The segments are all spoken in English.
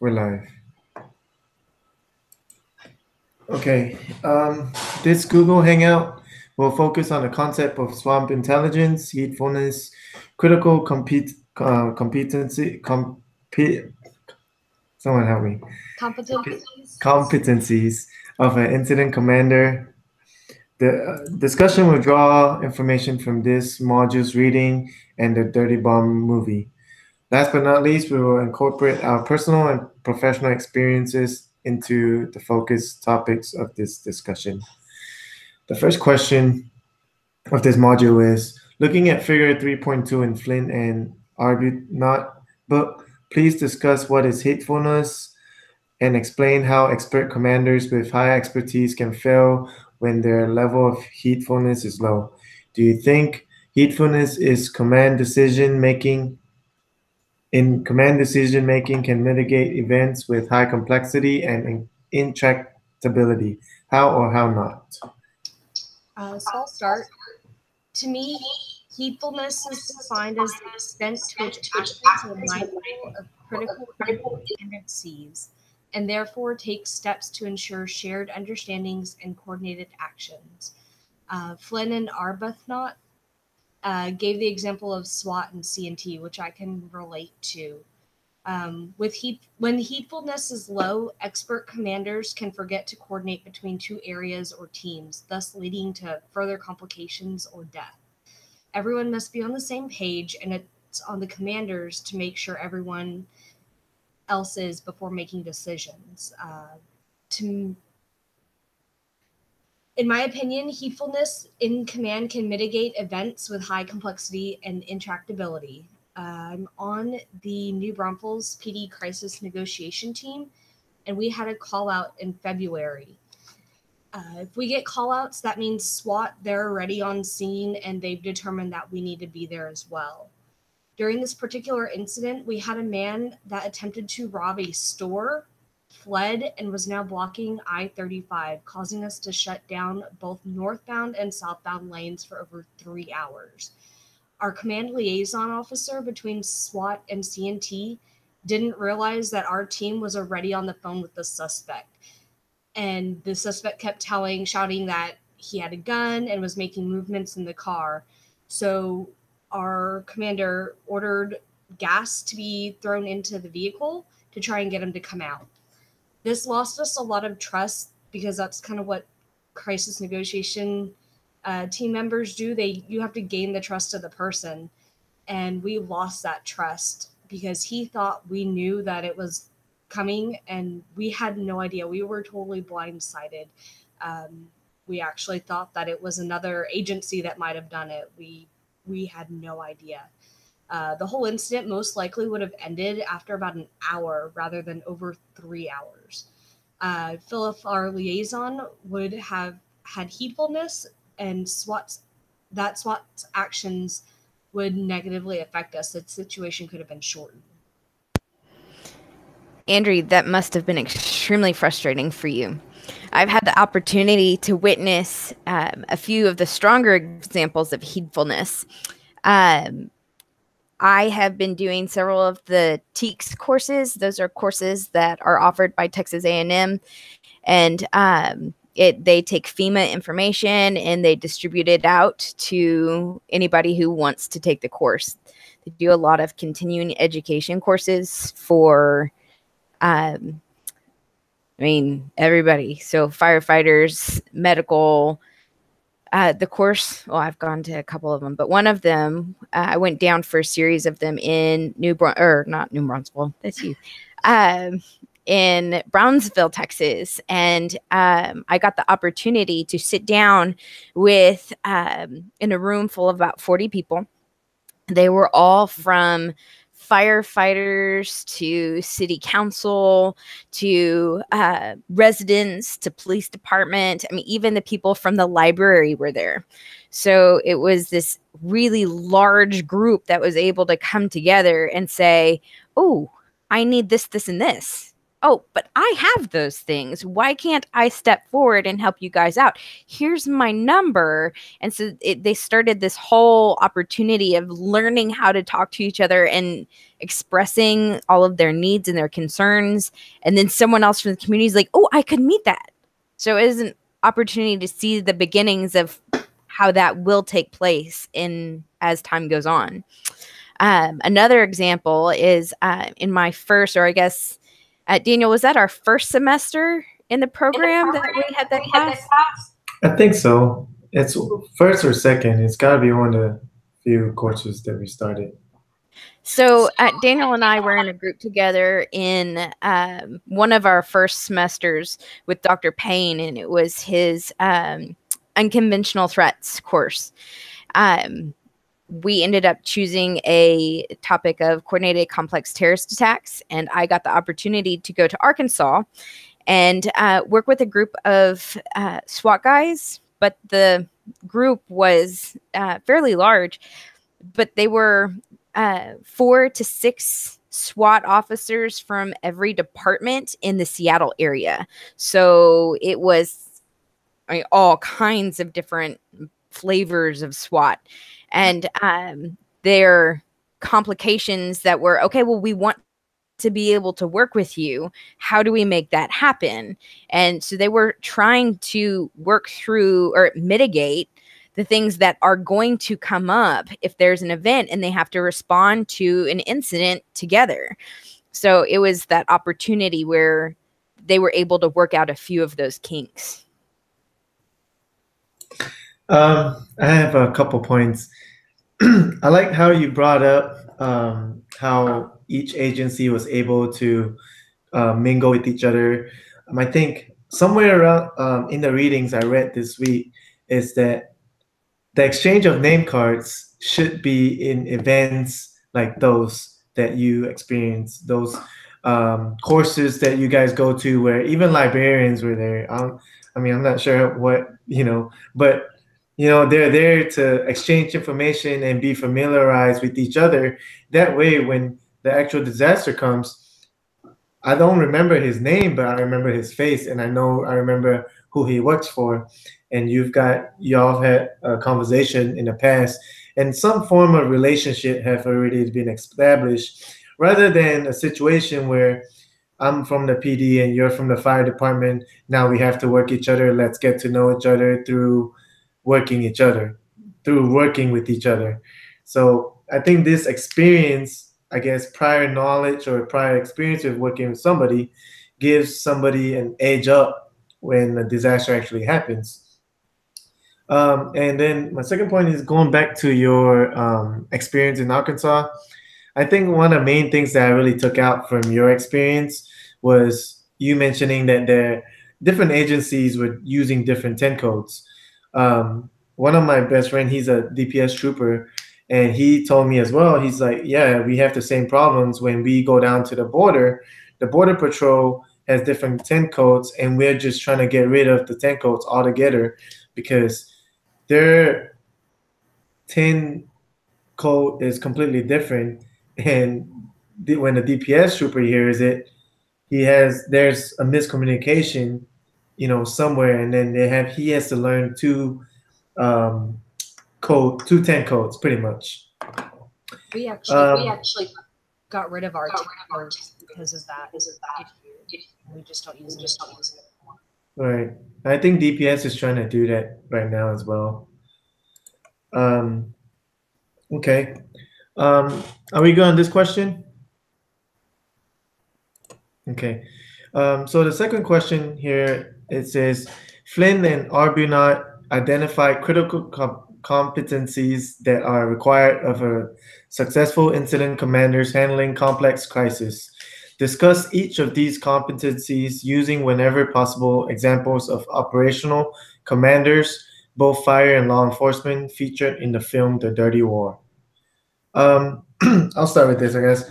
We're live. Okay. This Google Hangout will focus on the concept of swamp intelligence, heedfulness, critical competency. Someone help me. Competencies. Competencies of an incident commander. The discussion will draw information from this module's reading and the Dirty Bomb movie. Last but not least, we will incorporate our personal and professional experiences into the focus topics of this discussion. The first question of this module is looking at figure 3.2 in Flint and Arbuthnot book, please discuss what is hatefulness and explain how expert commanders with high expertise can fail when their level of heedfulness is low. Do you think heedfulness is command decision making can mitigate events with high complexity and intractability? How or how not? So I'll start. To me, heedfulness is defined as the extent to which actors are mindful of critical tendencies and therefore take steps to ensure shared understandings and coordinated actions. Flynn and Arbuthnot gave the example of SWAT and CNT, which I can relate to. When heedfulness is low, expert commanders can forget to coordinate between two areas or teams, thus leading to further complications or death. Everyone must be on the same page, and it's on the commanders to make sure everyone else is before making decisions. To In my opinion, heedfulness in command can mitigate events with high complexity and intractability. I'm on the New Braunfels PD crisis negotiation team, and we had a call out in February. If we get call outs, that means SWAT, they're already on scene and they've determined that we need to be there as well. During this particular incident, we had a man that attempted to rob a store, fled, and was now blocking I-35, causing us to shut down both northbound and southbound lanes for over 3 hours. Our command liaison officer between SWAT and CNT didn't realize that our team was already on the phone with the suspect. And the suspect kept shouting that he had a gun and was making movements in the car. So our commander ordered gas to be thrown into the vehicle to try and get him to come out. This lost us a lot of trust because that's kind of what crisis negotiation team members do. You have to gain the trust of the person, and we lost that trust because he thought we knew that it was coming, and we had no idea. We were totally blindsided. We actually thought that it was another agency that might have done it. We had no idea. The whole incident most likely would have ended after about an hour rather than over 3 hours. If our liaison would have had heedfulness and SWAT's actions would negatively affect us, the situation could have been shortened. Andrew, that must have been extremely frustrating for you. I've had the opportunity to witness a few of the stronger examples of heedfulness. I have been doing several of the TEACS courses. Those are courses that are offered by Texas A&M, and they take FEMA information and they distribute it out to anybody who wants to take the course. They do a lot of continuing education courses for everybody. So firefighters, medical, the course, well, I've gone to a couple of them, but one of them, I went down for a series of them in in Brownsville, Texas. And I got the opportunity to sit down with, in a room full of about 40 people. They were all from firefighters to city council to residents to police department. I mean, even the people from the library were there. So it was this really large group that was able to come together and say, oh, I need this, this, and this. oh, but I have those things. Why can't I step forward and help you guys out? Here's my number. And so they started this whole opportunity of learning how to talk to each other and expressing all of their needs and their concerns. And then someone else from the community is like, oh, I could meet that. So it is an opportunity to see the beginnings of how that will take place as time goes on. Another example is in my first, or I guess, Daniel, was that our first semester in the program that we had that class? I think so. It's first or second. It's got to be one of the few courses that we started. So Daniel and I were in a group together in one of our first semesters with Dr. Payne, and it was his unconventional threats course. We ended up choosing a topic of coordinated complex terrorist attacks, and I got the opportunity to go to Arkansas and work with a group of SWAT guys, but the group was fairly large, but they were 4 to 6 SWAT officers from every department in the Seattle area. So it was all kinds of different flavors of SWAT. And their complications that were, okay, well, we want to be able to work with you. How do we make that happen? And so they were trying to work through or mitigate the things that are going to come up if there's an event and they have to respond to an incident together. So it was that opportunity where they were able to work out a few of those kinks. I have a couple points. I like how you brought up how each agency was able to mingle with each other. I think somewhere around in the readings I read this week is that the exchange of name cards should be in events like those that you experience, those courses that you guys go to where even librarians were there. I'm not sure what, but they're there to exchange information and be familiarized with each other. That way, when the actual disaster comes, I don't remember his name, but I remember his face, and I remember who he works for. And y'all had a conversation in the past, and some form of relationship have already been established, rather than a situation where I'm from the PD and you're from the fire department. Now we have to work each other. Let's get to know each other through working with each other. So I think this experience, I guess, prior knowledge or prior experience with working with somebody gives somebody an edge up when a disaster actually happens. And then my second point is going back to your experience in Arkansas. I think one of the main things that I really took out from your experience was you mentioning that the different agencies were using different 10 codes. One of my best friend, he's a DPS trooper, and he told me as well, he's like, yeah, we have the same problems when we go down to the border. The border patrol has different 10 codes, and we're just trying to get rid of the 10 codes altogether because their 10 code is completely different. And when the DPS trooper hears it, there's a miscommunication, somewhere, and then he has to learn two 10 codes pretty much. We actually got rid of our 10 codes because of that issue. We just don't use it anymore. Right. I think DPS is trying to do that right now as well. Okay. Are we good on this question? Okay. So the second question here, it says, Flynn and Arbunat identify critical competencies that are required of a successful incident commanders handling complex crisis. Discuss each of these competencies using, whenever possible, examples of operational commanders, both fire and law enforcement, featured in the film The Dirty War. I'll start with this, I guess.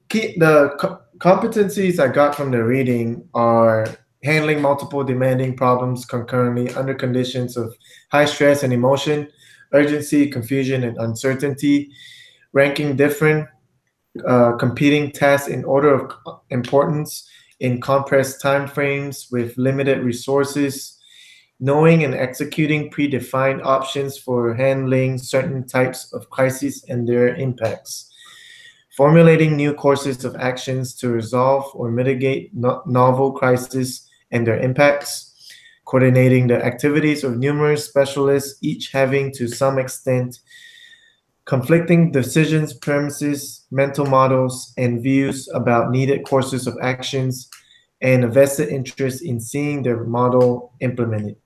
The competencies I got from the reading are handling multiple demanding problems concurrently under conditions of high stress and emotion, urgency, confusion, and uncertainty, ranking different competing tasks in order of importance in compressed time frames with limited resources, knowing and executing predefined options for handling certain types of crises and their impacts, formulating new courses of actions to resolve or mitigate novel crises and their impacts, coordinating the activities of numerous specialists, each having to some extent conflicting decisions, premises, mental models, and views about needed courses of actions, and a vested interest in seeing their model implemented,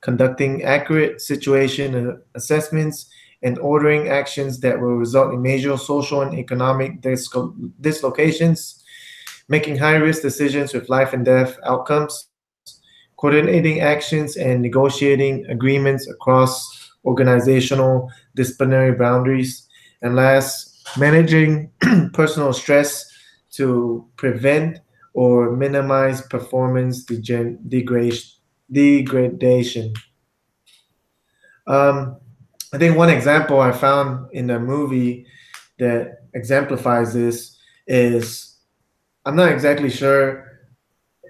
conducting accurate situation assessments, and ordering actions that will result in major social and economic dislocations, making high risk decisions with life and death outcomes, coordinating actions and negotiating agreements across organizational disciplinary boundaries, and last, managing personal stress to prevent or minimize performance degradation. Um, I think one example I found in the movie that exemplifies this is, I'm not exactly sure.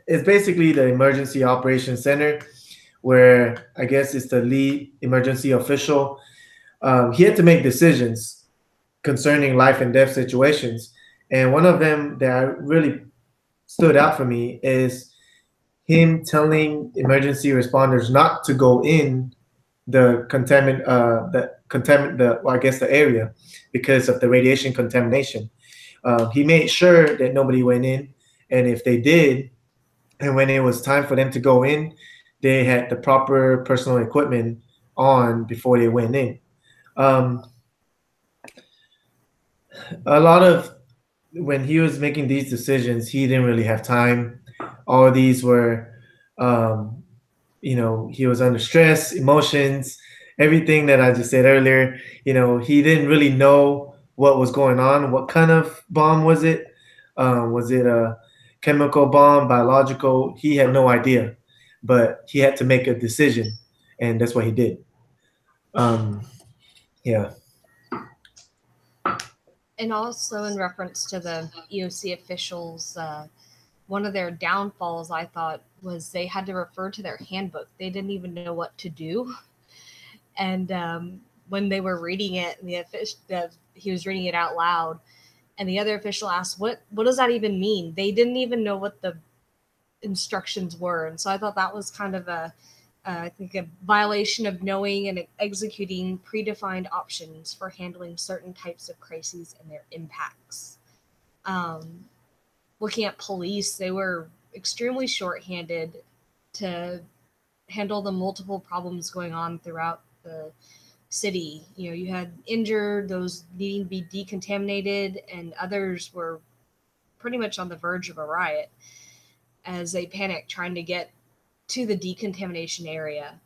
It's basically the emergency operations center, where I guess it's the lead emergency official. He had to make decisions concerning life and death situations, and one of them that really stood out for me is him telling emergency responders not to go in well, I guess the area because of the radiation contamination. He made sure that nobody went in, and if they did, and when it was time for them to go in, they had the proper personal equipment on before they went in. Um, a lot of when he was making these decisions, he didn't really have time. All of these were, um, he was under stress, emotions, everything that I just said earlier. He didn't really know what was going on. What kind of bomb was it? Was it a chemical bomb, biological? He had no idea, but he had to make a decision, and that's what he did. Um, yeah. And also in reference to the EOC officials, one of their downfalls I thought was they had to refer to their handbook. They didn't even know what to do, and when they were reading it, he was reading it out loud, and the other official asked, "What does that even mean?" They didn't even know what the instructions were, and so I thought that was kind of I think a violation of knowing and executing predefined options for handling certain types of crises and their impacts. Um, Looking at police, they were extremely shorthanded to handle the multiple problems going on throughout the city. You had injured, those needing to be decontaminated, and others were pretty much on the verge of a riot as they panicked trying to get to the decontamination area.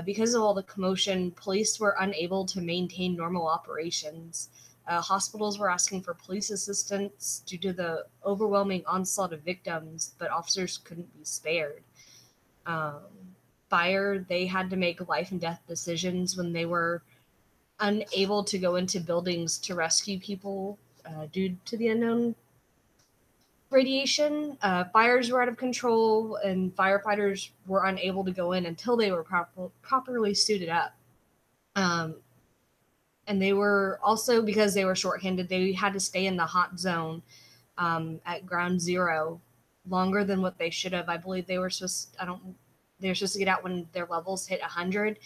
Because of all the commotion, police were unable to maintain normal operations. Hospitals were asking for police assistance due to the overwhelming onslaught of victims, but officers couldn't be spared. Um, Fire, they had to make life and death decisions when they were unable to go into buildings to rescue people due to the unknown radiation. Fires were out of control, and firefighters were unable to go in until they were properly suited up. And they were also, because they were shorthanded, they had to stay in the hot zone at ground zero longer than what they should have. I believe they were supposed to get out when their levels hit 100,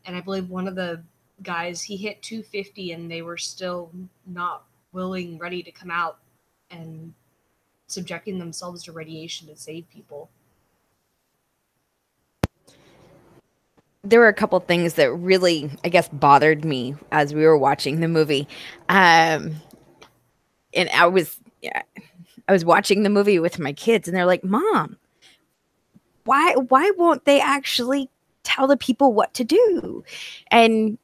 and I believe one of the guys, he hit 250, and they were still not ready to come out and subjecting themselves to radiation to save people. There were a couple things that really, I guess, bothered me as we were watching the movie. And I was watching the movie with my kids, and they're like, "Mom, why won't they actually tell the people what to do?" And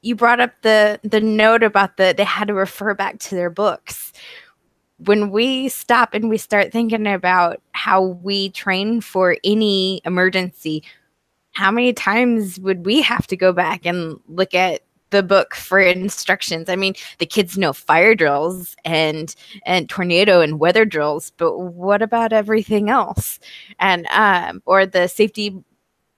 you brought up the note about they had to refer back to their books. When we stop and we start thinking about how we train for any emergency, how many times would we have to go back and look at the book for instructions. I mean, the kids know fire drills and tornado and weather drills, but what about everything else? And or the safety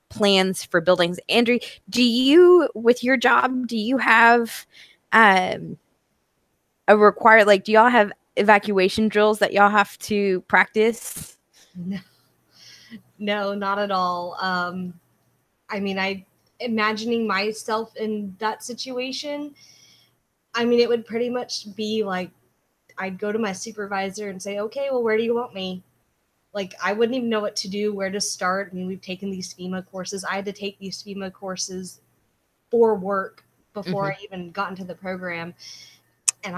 plans for buildings. Andrew, do you, with your job, do you have a required, like, do y'all have evacuation drills that y'all have to practice? No, not at all. I mean, imagining myself in that situation, I mean, it would pretty much be like I'd go to my supervisor and say, okay, well, where do you want me? Like, I wouldn't even know what to do, where to start. I mean, we've taken these FEMA courses. I had to take these FEMA courses for work before I even got into the program. And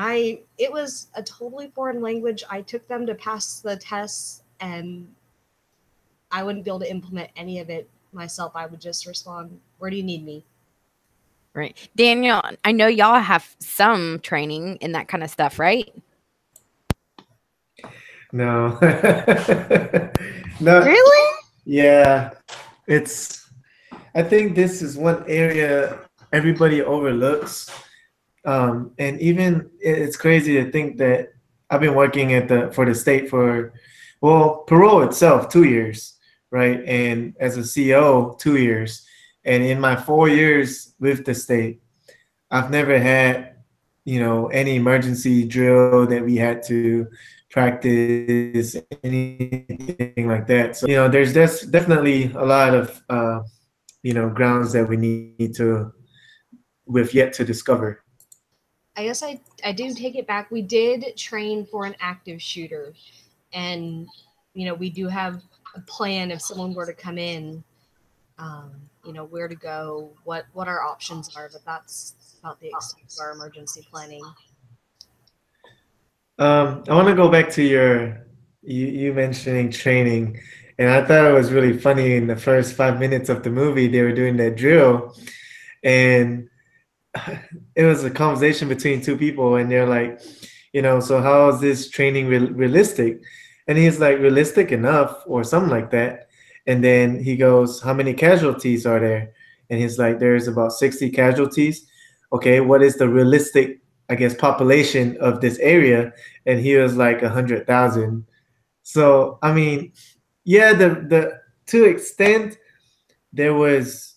it was a totally foreign language. I took them to pass the tests, and I wouldn't be able to implement any of it myself. I would just respond, where do you need me? Right. Daniel, I know y'all have some training in that kind of stuff, right? No. No. Really? Yeah. It's I think this is one area everybody overlooks. And even it's crazy to think that I've been working at for the state for, well, parole itself 2 years, right? And as a CO 2 years, and in my 4 years with the state, I've never had, any emergency drill that we had to practice, anything like that. So, there's definitely a lot of, grounds that we need to, we've yet to discover. I guess I do take it back. We did train for an active shooter, and we do have a plan if someone were to come in, where to go, what our options are, but that's about the extent of our emergency planning. I want to go back to you mentioning training, and I thought it was really funny in the first 5 minutes of the movie they were doing that drill, and it was a conversation between two people, and they're like, so how is this training realistic? And he's like, realistic enough, or something like that. And then he goes, how many casualties are there? And he's like, there's about 60 casualties. Okay, what is the realistic, I guess, population of this area? And he was like 100,000. So I mean, yeah, the to extent there was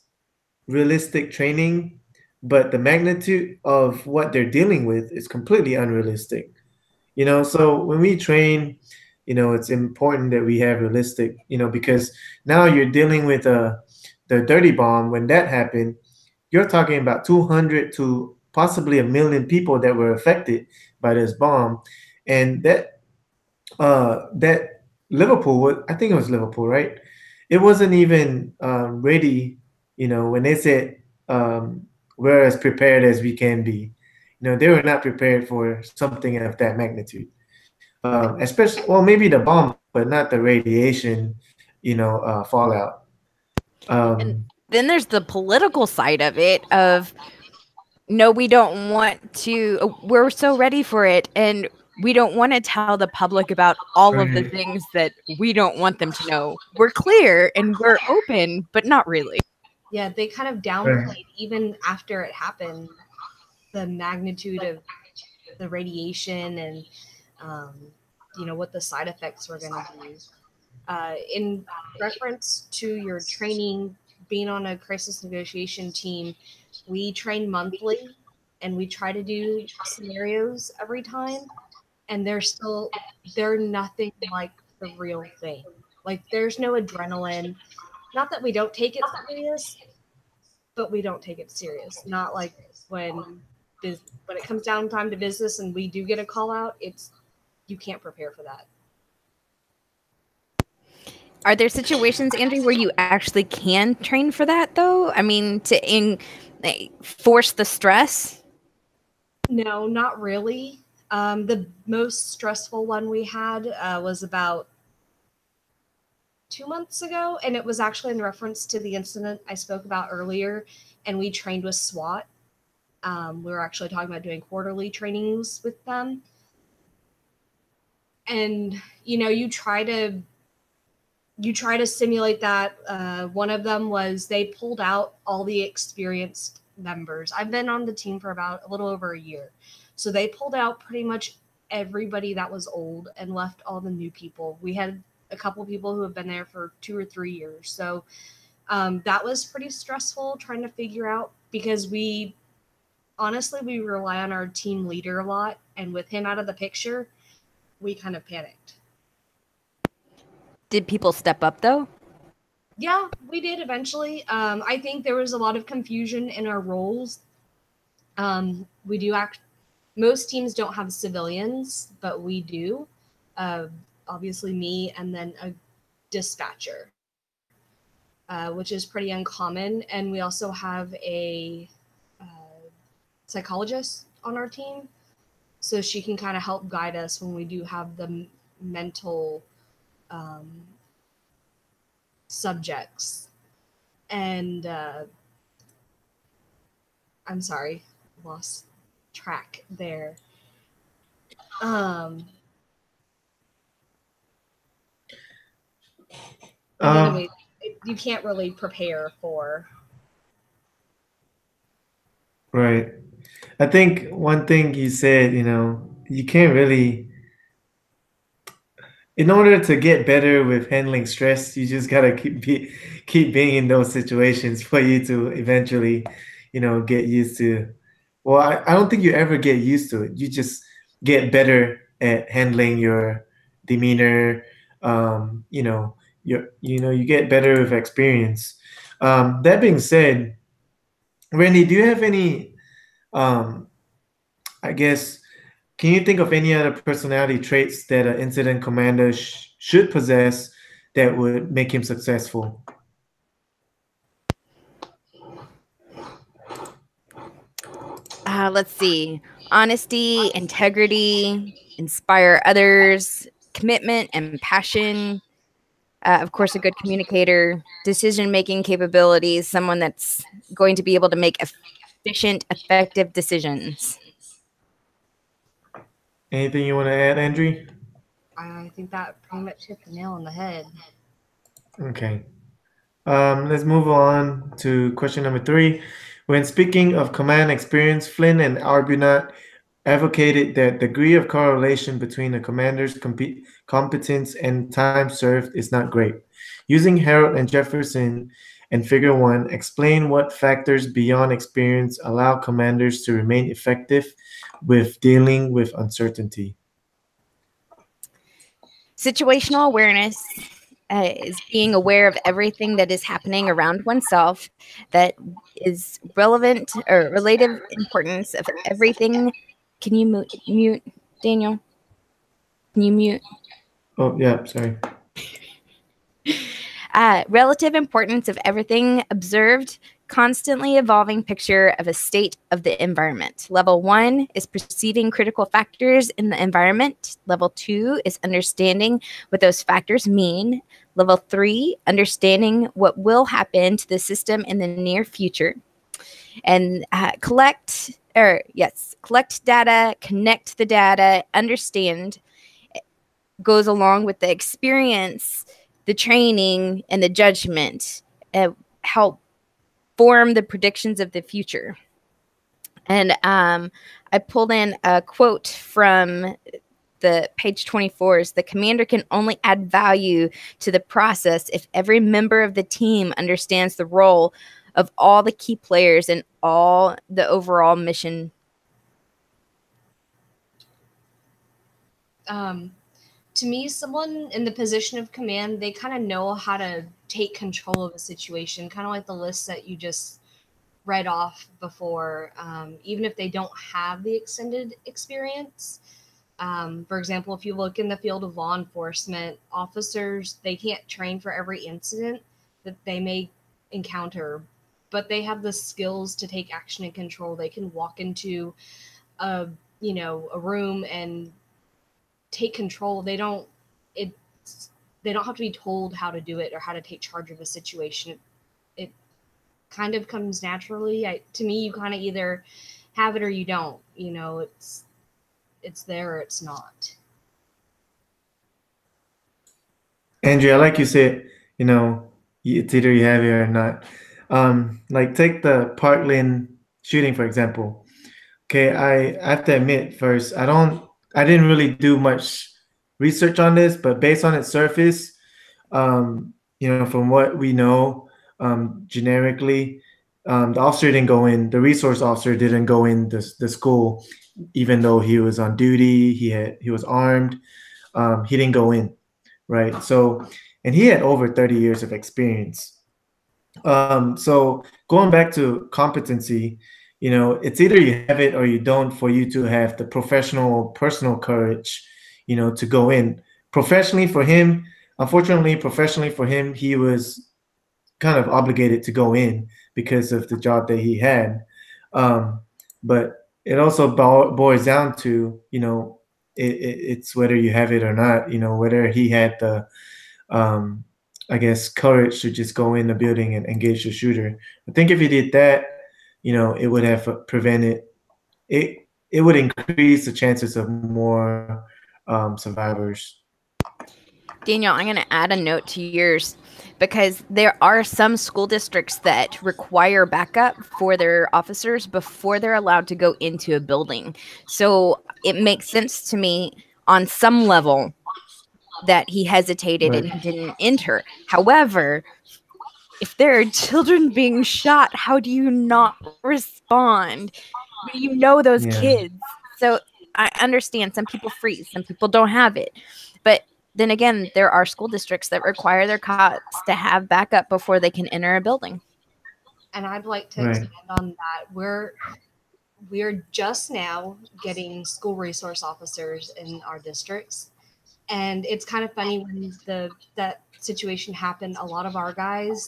realistic training, but the magnitude of what they're dealing with is completely unrealistic. So when we train, it's important that we have realistic, because now you're dealing with the dirty bomb. When that happened, you're talking about 200 to possibly 1 million people that were affected by this bomb. And that Liverpool, I think it was Liverpool, right? It wasn't even ready, when they said we're as prepared as we can be. They were not prepared for something of that magnitude. Especially, well, maybe the bomb, but not the radiation, fallout. And Um, then there's the political side of it of, no, we don't want to, we're so ready for it, and we don't want to tell the public about all of the right. things that we don't want them to know. We're clear and we're open, but not really. Yeah, they kind of Right. downplayed even after it happened the magnitude of the radiation and what the side effects were going to be. In reference to your training, being on a crisis negotiation team, we train monthly and we try to do scenarios every time, and they're nothing like the real thing. Like, there's no adrenaline. Not that we don't take it serious, but we don't take it serious. Not like when when it comes down time to business and we do get a call out, you can't prepare for that. Are there situations, Andrew, where you actually can train for that, though? I mean, force the stress? No, not really. The most stressful one we had was about 2 months ago, and it was actually in reference to the incident I spoke about earlier, and we trained with SWAT. We were actually talking about doing quarterly trainings with them. And, you try to simulate that. One of them was they pulled out all the experienced members. I've been on the team for about a little over a year. So they pulled out pretty much everybody that was old and left all the new people. We had a couple people who have been there for 2 or 3 years. So that was pretty stressful trying to figure out because we honestly we rely on our team leader a lot, and with him out of the picture, we kind of panicked. Did people step up though? Yeah, we did eventually. I think there was a lot of confusion in our roles. We do act. Most teams don't have civilians, but we do. Uh, Obviously, me and then a dispatcher, which is pretty uncommon. And we also have a psychologist on our team, so she can kind of help guide us when we do have the mental um, subjects. And I'm sorry, lost track there. Um, and Um, anyway, you can't really prepare for. right. I think one thing you said, you can't really, in order to get better with handling stress, you just gotta keep being in those situations for you to eventually, get used to. Well, I don't think you ever get used to it. You just get better at handling your demeanor. You get better with experience. That being said, Randy, do you have any, um, I guess, can you think of any other personality traits that an incident commander should possess that would make him successful? Let's see. Honesty, integrity, inspire others, commitment and passion. Of course, a good communicator, decision making capabilities, someone that's going to be able to make efficient, effective decisions. Anything you want to add, Andrew? I think that pretty much hit the nail on the head. Okay. Let's move on to question number 3. When speaking of command experience, Flynn and Arbunat advocated that degree of correlation between a commander's competence and time served is not great. Using Harold and Jefferson and Figure 1, explain what factors beyond experience allow commanders to remain effective with dealing with uncertainty. Situational awareness is being aware of everything that is happening around oneself that is relevant or relative importance of everything. Can you mute Daniel? Can you mute? Oh, yeah, sorry. Relative importance of everything observed, constantly evolving picture of a state of the environment. Level 1 is perceiving critical factors in the environment. Level 2 is understanding what those factors mean. Level 3, understanding what will happen to the system in the near future. And collect data, connect the data, understand goes along with the experience, the training, and the judgment help form the predictions of the future. And I pulled in a quote from the page 24 is the commander can only add value to the process if every member of the team understands the role of all the key players and all the overall mission. To me, someone in the position of command, they kind of know how to take control of a situation, kind of like the list that you just read off before, even if they don't have the extended experience. For example, if you look in the field of law enforcement, officers, they can't train for every incident that they may encounter, but they have the skills to take action and control. They can walk into a, a room and take control. It's they don't have to be told how to do it or how to take charge of a situation. It kind of comes naturally. To me, you kind of either have it or you don't. It's there or it's not. Andrea, like you said, it's either you have it or not. Like take the Parkland shooting, for example. Okay, I have to admit first, I didn't really do much research on this, but based on its surface, from what we know, generically, the officer didn't go in. The resource officer didn't go in the school, even though he was on duty. He was armed. He didn't go in, right? So, and he had over 30 years of experience. So going back to competency, it's either you have it or you don't for you to have the professional, personal courage, to go in. Professionally for him, unfortunately, professionally for him, he was kind of obligated to go in because of the job that he had. Um, but it also boils down to, it's whether you have it or not, whether he had the um, I guess, courage to just go in the building and engage the shooter. I think if he did that, it would have prevented it. It would increase the chances of more survivors. Daniel, I'm going to add a note to yours because there are some school districts that require backup for their officers before they're allowed to go into a building. So it makes sense to me on some level that he hesitated and he didn't enter. However, if there are children being shot, how do you not respond? You know those kids. So I understand some people freeze, some people don't have it. But then again, there are school districts that require their cops to have backup before they can enter a building. And I'd like to expand on that. We're just now getting school resource officers in our districts. And it's kind of funny when that situation happened, a lot of our guys,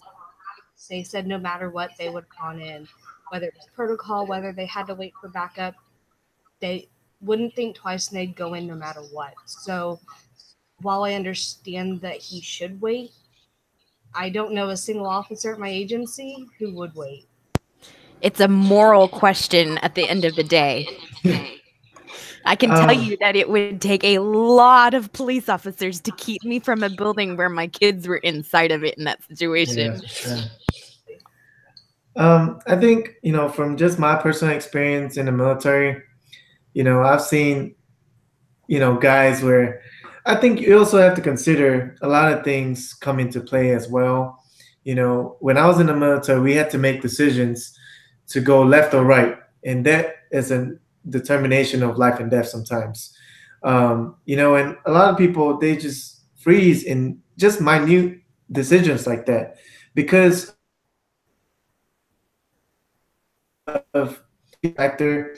they said no matter what, they would have gone in, whether it was protocol, whether they had to wait for backup, they wouldn't think twice and they'd go in no matter what. So while I understand that he should wait, I don't know a single officer at my agency who would wait. It's a moral question at the end of the day. I can tell you that it would take a lot of police officers to keep me from a building where my kids were inside of it in that situation. I think, from just my personal experience in the military, I've seen, guys where I think you also have to consider a lot of things come into play as well. When I was in the military, we had to make decisions to go left or right. And that is a determination of life and death sometimes. And a lot of people, they just freeze in just minute decisions like that because of factor,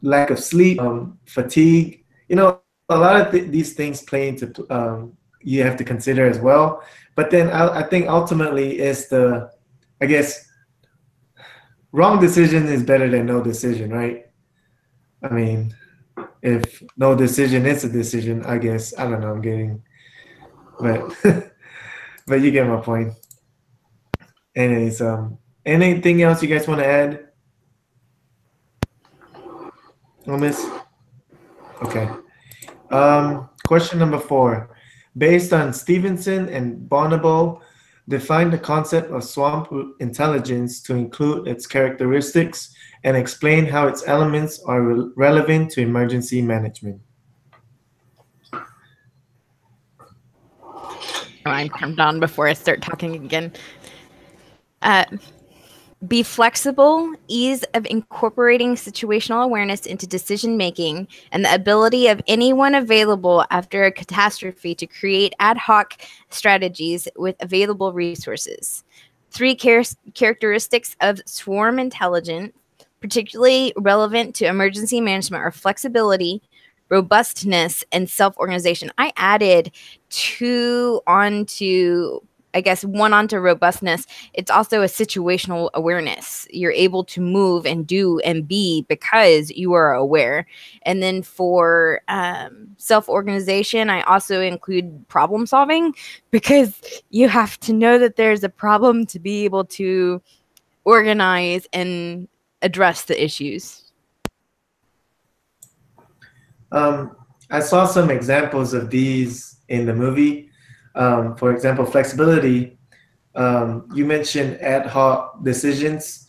lack of sleep, fatigue. A lot of these things play into you have to consider as well. But then I think ultimately is I guess, wrong decision is better than no decision, right? I mean, if no decision is a decision, I guess, I don't know, I'm getting, but but you get my point. Anyways, anything else you guys want to add? Oh, miss? Okay. Question number 4. Based on Stevenson and Bonobo, define the concept of swamp intelligence to include its characteristics and explain how its elements are relevant to emergency management. I'm turned on before I start talking again. Be flexible, ease of incorporating situational awareness into decision making, and the ability of anyone available after a catastrophe to create ad hoc strategies with available resources. 3 characteristics of swarm intelligence, particularly relevant to emergency management, are flexibility, robustness, and self-organization. I added 2 onto, I guess, 1 onto robustness. It's also a situational awareness. You're able to move and do and be because you are aware. And then for self-organization, I also include problem solving because you have to know that there's a problem to be able to organize and address the issues. I saw some examples of these in the movie. For example, flexibility. You mentioned ad hoc decisions.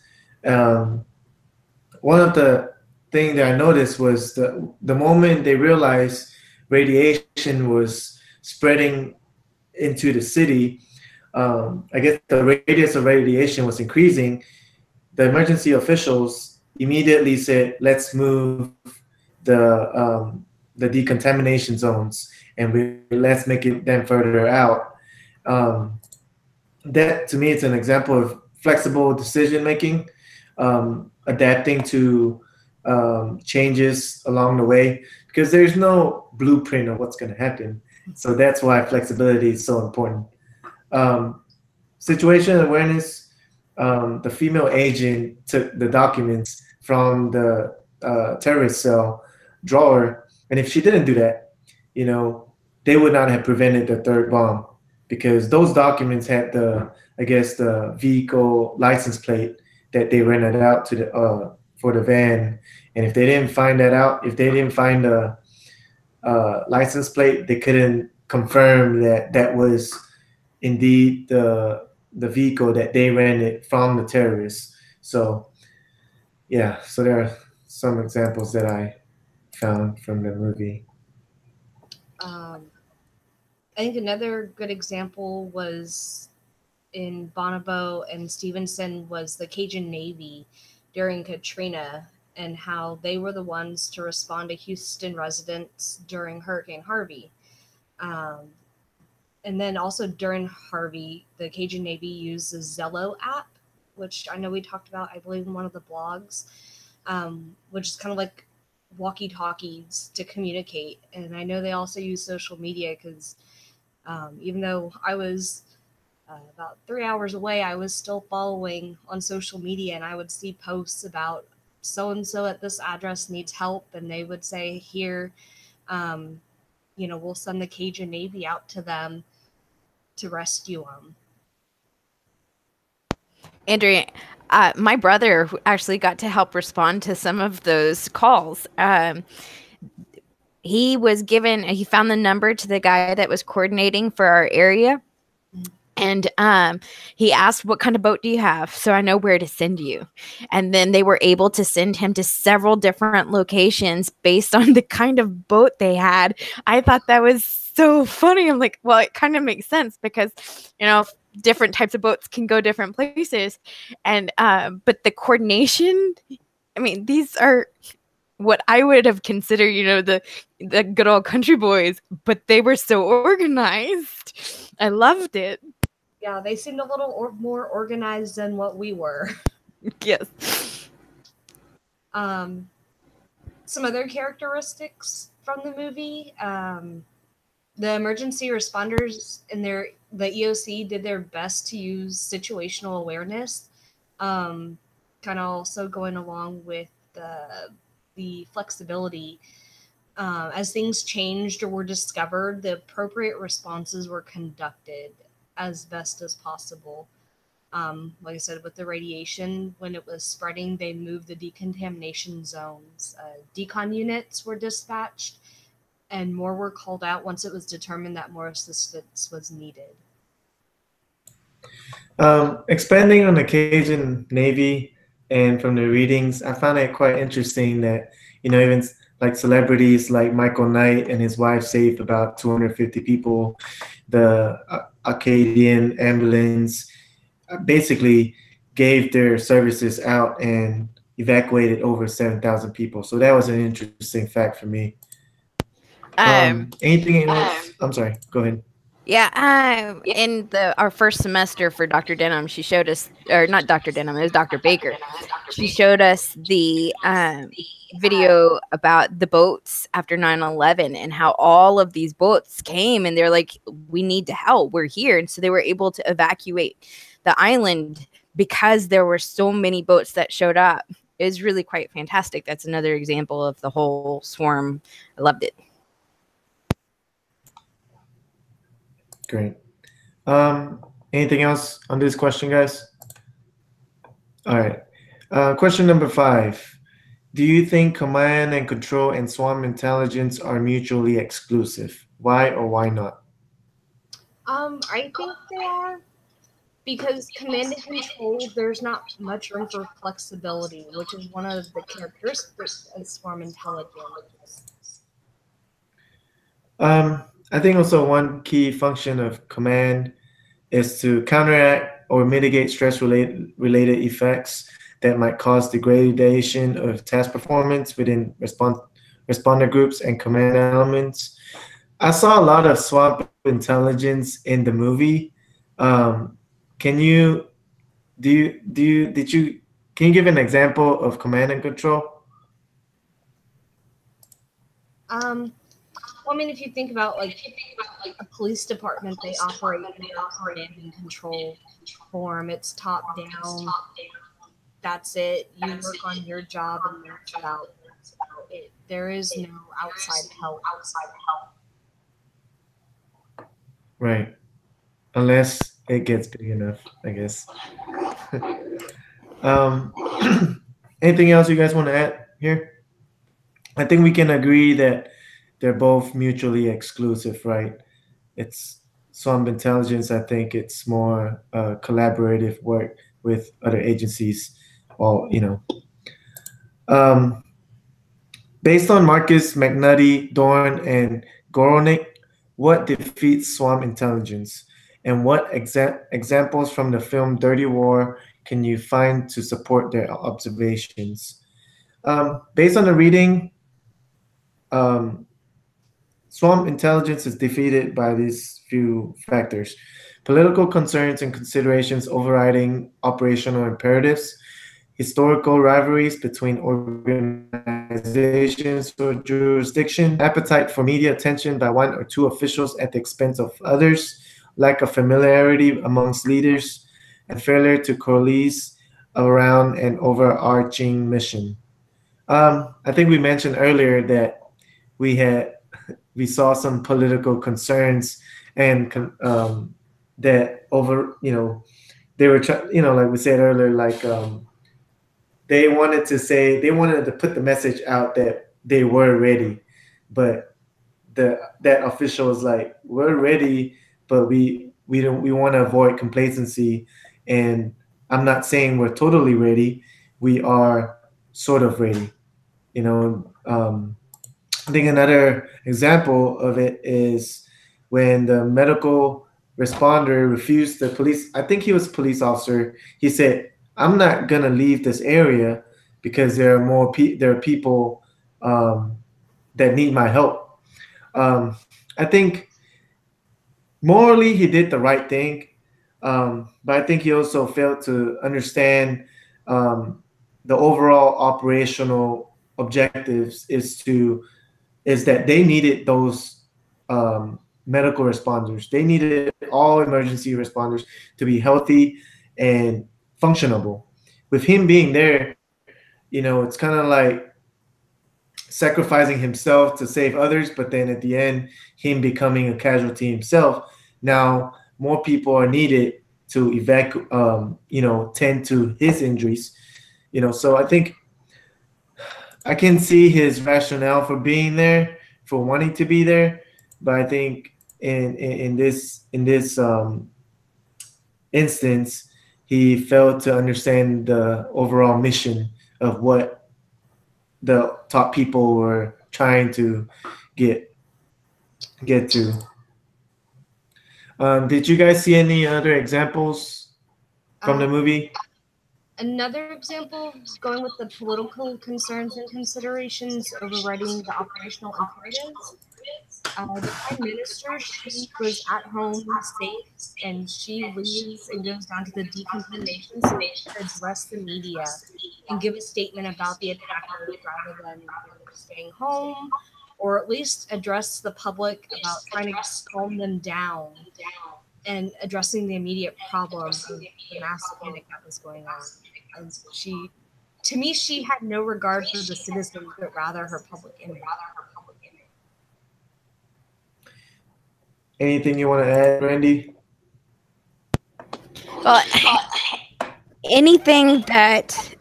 one of the thing that I noticed was the moment they realized radiation was spreading into the city. I guess the radius of radiation was increasing. The emergency officials immediately said, "Let's move the decontamination zones, and let's make it them further out." Um, that to me, it's an example of flexible decision making, adapting to changes along the way, because there's no blueprint of what's going to happen. So that's why flexibility is so important. Um, Situation awareness. The female agent took the documents from the terrorist cell drawer, and if she didn't do that, you know, they would not have prevented the third bomb, because those documents had I guess, the vehicle license plate that they rented out to the for the van, and if they didn't find that out, if they didn't find the license plate, they couldn't confirm that that was indeed the vehicle that they rented from the terrorists. So yeah, so there are some examples that I found from the movie. Um, I think another good example was in Bonobo and Stevenson was the Cajun Navy during Katrina and how they were the ones to respond to Houston residents during Hurricane Harvey. Um, and then also during Harvey, the Cajun Navy used the Zello app, which I know we talked about, I believe, in one of the blogs, which is kind of like walkie talkies to communicate. And I know they also use social media because even though I was about 3 hours away, I was still following on social media and I would see posts about so and so at this address needs help. And they would say, here, um, we'll send the Cajun Navy out to them to rescue them. Andrea, my brother actually got to help respond to some of those calls. He found the number to the guy that was coordinating for our area. And he asked, what kind of boat do you have? So I know where to send you. And then they were able to send him to several different locations based on the kind of boat they had. I thought that was so funny. I'm like, well, it kind of makes sense because, different types of boats can go different places. And but the coordination, I mean, these are what I would have considered, the good old country boys, but they were so organized. I loved it. Yeah, they seemed a little more organized than what we were. Yes. Some other characteristics from the movie. The emergency responders in the EOC did their best to use situational awareness, kind of also going along with the flexibility. As things changed or were discovered, the appropriate responses were conducted as best as possible. Like I said, with the radiation, when it was spreading, they moved the decontamination zones. Decon units were dispatched, and more were called out once it was determined that more assistance was needed. Expanding on the Cajun Navy and from the readings, I found it quite interesting that, even like celebrities like Michael Knight and his wife saved about 250 people. The Acadian ambulance basically gave their services out and evacuated over 7,000 people. So that was an interesting fact for me. Anything else? I'm sorry. Go ahead. Yeah, in our first semester for Dr. Denham, she showed us, or not Dr. Denham, it was Dr. Baker. She showed us the video about the boats after 9/11 and how all of these boats came and they're like, we need to help, we're here. And so they were able to evacuate the island because there were so many boats that showed up. It was really quite fantastic. That's another example of the whole swarm. I loved it. Great. Anything else on this question, guys? All right. Question number 5. Do you think command and control and swarm intelligence are mutually exclusive? Why or why not? I think they are. Because command and control, there's not much room for flexibility, which is one of the characteristics of swarm intelligence. I think also one key function of command is to counteract or mitigate stress related effects that might cause degradation of task performance within responder groups and command elements. I saw a lot of swamp intelligence in the movie. Um, can you do you do you did you can you give an example of command and control? Well, I mean, if you think about like a police department, they operate in a command and control form. It's top down. That's it. You work on your job, and that's about it. There is no outside help. Right. Unless it gets big enough, I guess. um, anything else you guys want to add here? I think we can agree that they're both mutually exclusive, right? It's some intelligence. I think it's more collaborative work with other agencies. All um, based on Marcus, McNulty, Dorn, and Goronick, what defeats swarm intelligence, and what examples from the film Dirty War can you find to support their observations? Based on the reading, um, swarm intelligence is defeated by these few factors: political concerns and considerations overriding operational imperatives, historical rivalries between organizations or jurisdiction, appetite for media attention by one or two officials at the expense of others, lack of familiarity amongst leaders, and failure to coalesce around an overarching mission. I think we mentioned earlier that we had we saw some political concerns and that over they were like we said earlier, like they wanted to put the message out that they were ready, but that official was like, we're ready, but we want to avoid complacency, and I'm not saying we're totally ready, we are sort of ready. you know I think another example of it is when the medical responder refused the police. I think he was a police officer. He said, "I'm not gonna leave this area because there are people um, that need my help." Um, I think morally he did the right thing, but I think he also failed to understand um, the overall operational objectives is that they needed those medical responders. They needed all emergency responders to be healthy and functionable. With him being there, it's kind of like sacrificing himself to save others, but then at the end, him becoming a casualty himself. Now, more people are needed to tend to his injuries. So I think I can see his rationale for being there, for wanting to be there, but I think in this instance, he failed to understand the overall mission of what the top people were trying to get get to. Did you guys see any other examples from the Uh, movie? Another example, going with the political concerns and considerations overriding the operational imperatives. The prime minister, she was at home safe, and she leaves and goes down to the decontamination station to address the media and give a statement about the attackers rather than staying home, or at least address the public about trying to calm them down and addressing the immediate problem of the mass panic that was going on. And to me, she had no regard for the citizens, but rather her public image. Anything you want to add, Randy? Well, anything that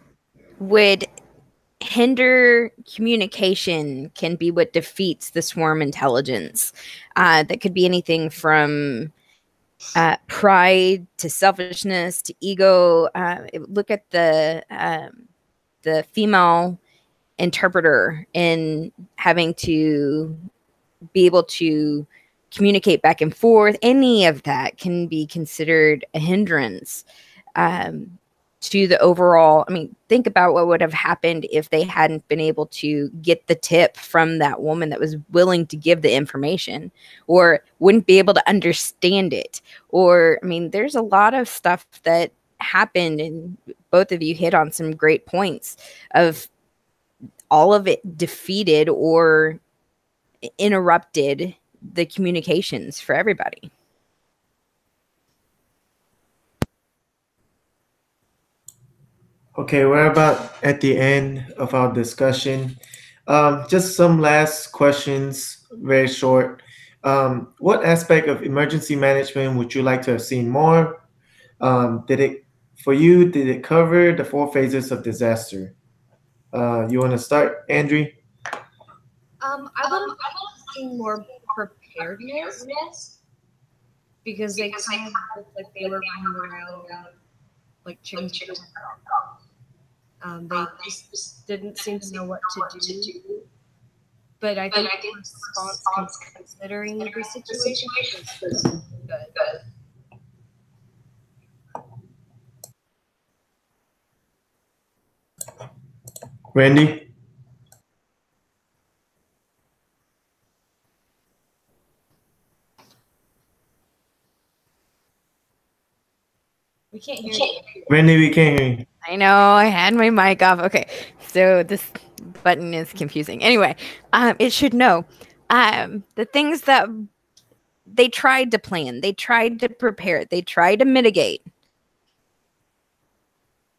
would hinder communication can be what defeats the swarm intelligence. That could be anything from pride to selfishness to ego. Look at the female interpreter in having to be able to communicate back and forth. Any of that can be considered a hindrance to the overall. I mean, think about what would have happened if they hadn't been able to get the tip from that woman that was willing to give the information, or wouldn't be able to understand it. Or, I mean, there's a lot of stuff that happened, and both of you hit on some great points of all of it defeated or interrupted the communications for everybody. Okay, we're about at the end of our discussion. Just some last questions, very short. What aspect of emergency management would you like to have seen more? Did it, for you, did it cover the four phases of disaster? You want to start, Andrew? I would have seen more preparedness because they kind of looked like they were running around like chickens. They just didn't seem to know what to do. But I think the response, considering the situation, was good. Randy? We can't hear you. Randy, we can't hear you. I know, I had my mic off. Okay, so this button is confusing. Anyway, it should know the things that they tried to plan, they tried to prepare, they tried to mitigate.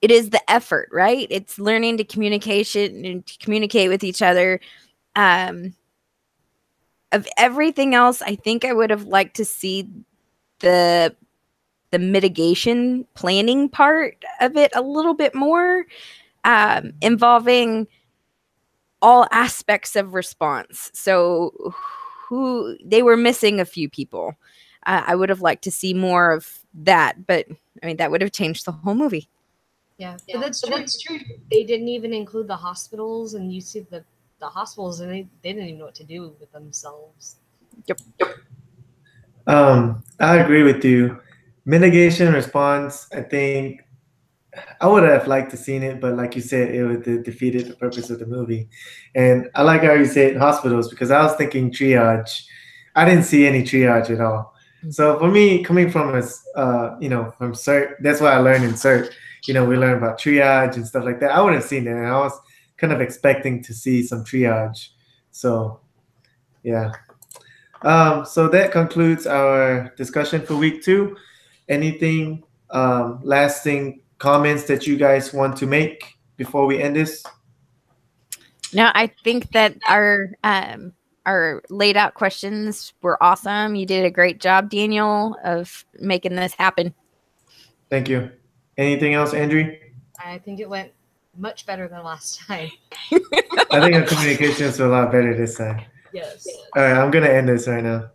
It is the effort, right? It's learning to communicate with each other. Of everything else, I think I would have liked to see the mitigation planning part of it a little bit more, involving all aspects of response. So who they were missing a few people. I would have liked to see more of that, but I mean that would have changed the whole movie. Yeah, but that's true. They didn't even include the hospitals, and you see the hospitals, and they didn't even know what to do with themselves. Yep. I agree with you. Mitigation response, I think I would have liked to seen it, but like you said, it would have defeated the purpose of the movie. And I like how you said hospitals because I was thinking triage. I didn't see any triage at all. So for me, coming from from CERT, that's what I learned in CERT. We learn about triage and stuff like that. I would have seen it, and I was kind of expecting to see some triage. So, yeah. So that concludes our discussion for week 2. Anything lasting comments that you guys want to make before we end this? No, I think that our laid out questions were awesome. You did a great job, Daniel, of making this happen. Thank you. Anything else, Andrew? I think it went much better than last time. I think our communications were a lot better this time. Yes. All right, I'm gonna end this right now.